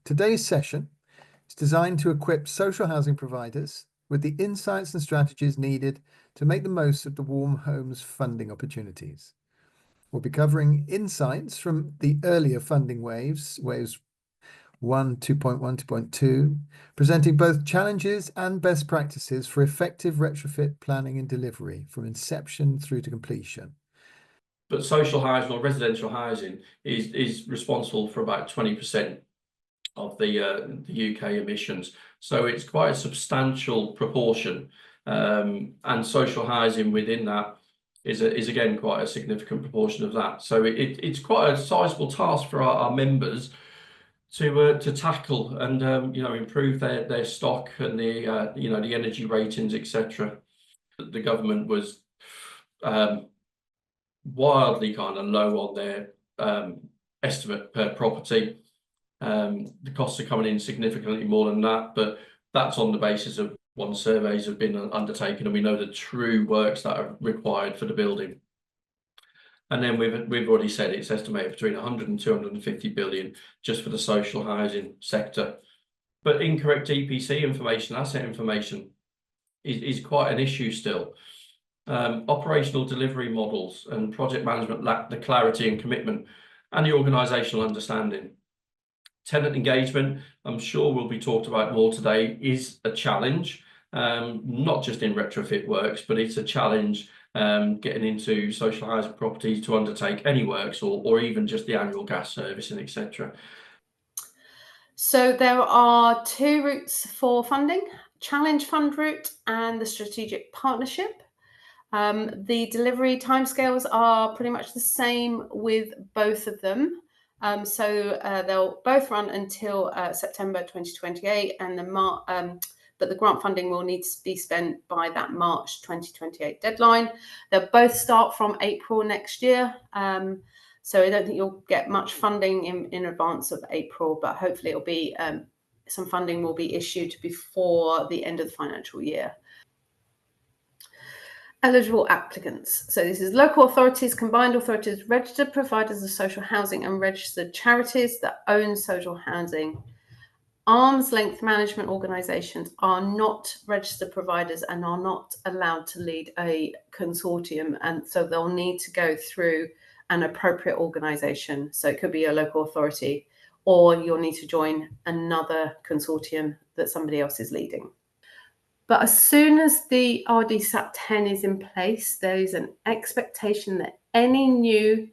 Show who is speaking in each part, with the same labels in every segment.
Speaker 1: Today's session is designed to equip social housing providers with the insights and strategies needed to make the most of the Warm Homes funding opportunities. We'll be covering insights from the earlier funding waves 1, 2.1, 2.2, presenting both challenges and best practices for effective retrofit planning and delivery from inception through to completion.
Speaker 2: But social housing or residential housing is responsible for about 20% of the UK emissions. So it's quite a substantial proportion. And social housing within that is again quite a significant proportion of that. So it's quite a sizable task for our members to tackle and improve their stock and the the energy ratings, etc. The government was wildly kind of low on their estimate per property. The costs are coming in significantly more than that, but that's on the basis of once surveys have been undertaken and we know the true works that are required for the building. And then we've already said it's estimated between 100 and 250 billion just for the social housing sector. But incorrect EPC information, asset information, is quite an issue still. Operational delivery models and project management lack the clarity and commitment and the organisational understanding. Tenant engagement, I'm sure will be talked about more today, is a challenge, not just in retrofit works, but it's a challenge getting into social housing properties to undertake any works or even just the annual gas servicing, etc.
Speaker 3: So there are two routes for funding: Challenge Fund route and the Strategic Partnership. The delivery timescales are pretty much the same with both of them. So they'll both run until September 2028, and but the grant funding will need to be spent by that March 2028 deadline. They'll both start from April next year. So I don't think you'll get much funding in advance of April, but hopefully it'll be some funding will be issued before the end of the financial year. Eligible applicants. So this is local authorities, combined authorities, registered providers of social housing and registered charities that own social housing. Arm's length management organisations are not registered providers and are not allowed to lead a consortium, and so they'll need to go through an appropriate organisation. So it could be a local authority, or you'll need to join another consortium that somebody else is leading. But as soon as the RDSAP 10 is in place, there is an expectation that any new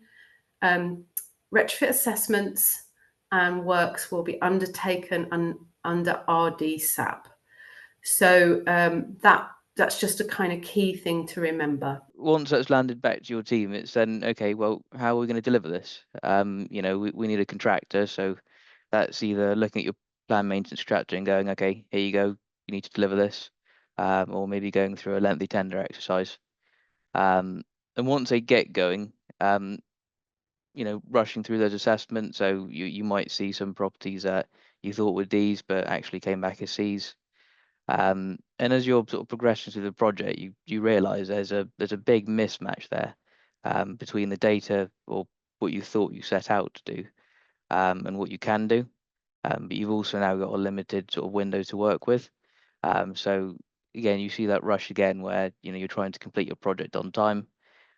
Speaker 3: retrofit assessments and works will be undertaken under RDSAP. So that's just a kind of key thing to remember.
Speaker 4: Once that's landed back to your team, it's then, okay, well, how are we going to deliver this? We need a contractor. So that's either looking at your plan maintenance contractor and going, okay, here you go, you need to deliver this. Or maybe going through a lengthy tender exercise. And once they get going, rushing through those assessments, so you might see some properties that you thought were Ds, but actually came back as Cs. And as you're sort of progressing through the project, you realise there's a big mismatch there between the data or what you thought you set out to do and what you can do. But you've also now got a limited sort of window to work with. So again, you see that rush again where you're trying to complete your project on time,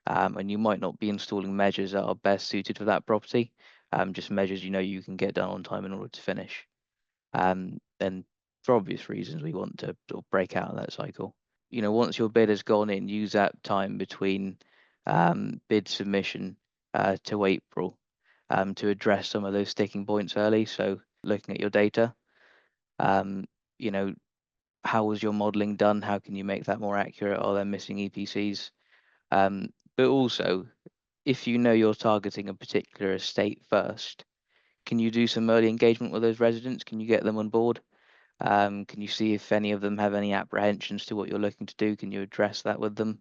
Speaker 4: and you might not be installing measures that are best suited for that property, just measures you can get done on time in order to finish. And for obvious reasons, we want to sort of break out of that cycle. Once your bid has gone in, use that time between bid submission to April to address some of those sticking points early. So looking at your data, how was your modelling done? How can you make that more accurate? Are there missing EPCs? But also, if you're targeting a particular estate first, can you do some early engagement with those residents? Can you get them on board? Can you see if any of them have any apprehensions to what you're looking to do? Can you address that with them?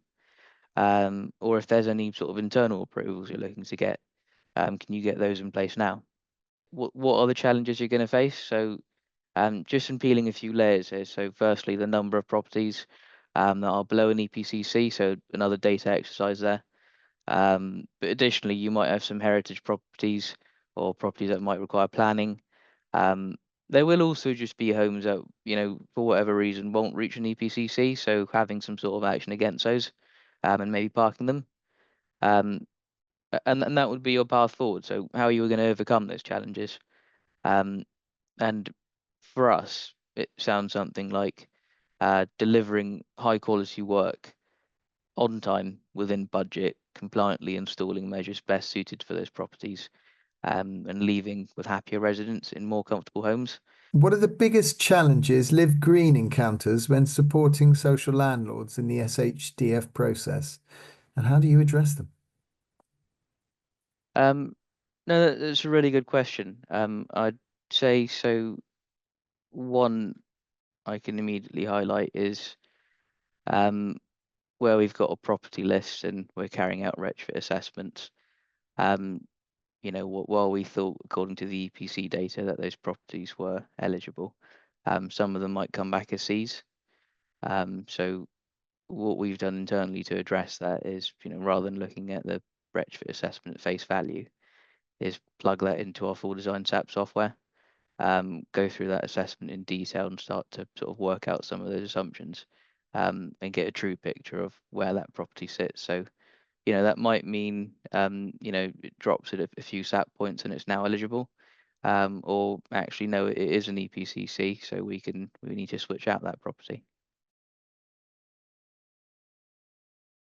Speaker 4: Or if there's any sort of internal approvals you're looking to get, can you get those in place now? What are the challenges you're going to face? So just in peeling a few layers here. So firstly, the number of properties that are below an EPCC, so another data exercise there. But additionally, you might have some heritage properties or properties that might require planning. There will also just be homes that, for whatever reason, won't reach an EPCC. So having some sort of action against those, and maybe parking them, um, and that would be your path forward. So how you were going to overcome those challenges, and for us, it sounds something like delivering high quality work on time, within budget, compliantly installing measures best suited for those properties, and leaving with happier residents in more comfortable homes.
Speaker 1: What are the biggest challenges Live Green encounters when supporting social landlords in the SHDF process, and how do you address them?
Speaker 4: No, that's a really good question. I'd say so. One I can immediately highlight is where we've got a property list and we're carrying out retrofit assessments. While we thought, according to the EPC data, that those properties were eligible, some of them might come back as Cs. So what we've done internally to address that is, rather than looking at the retrofit assessment at face value, is plug that into our full design SAP software, go through that assessment in detail and start to sort of work out some of those assumptions, and get a true picture of where that property sits. So, that might mean, it drops at a few SAP points and it's now eligible, or actually, no, it is an EPCC, so we need to switch out that property.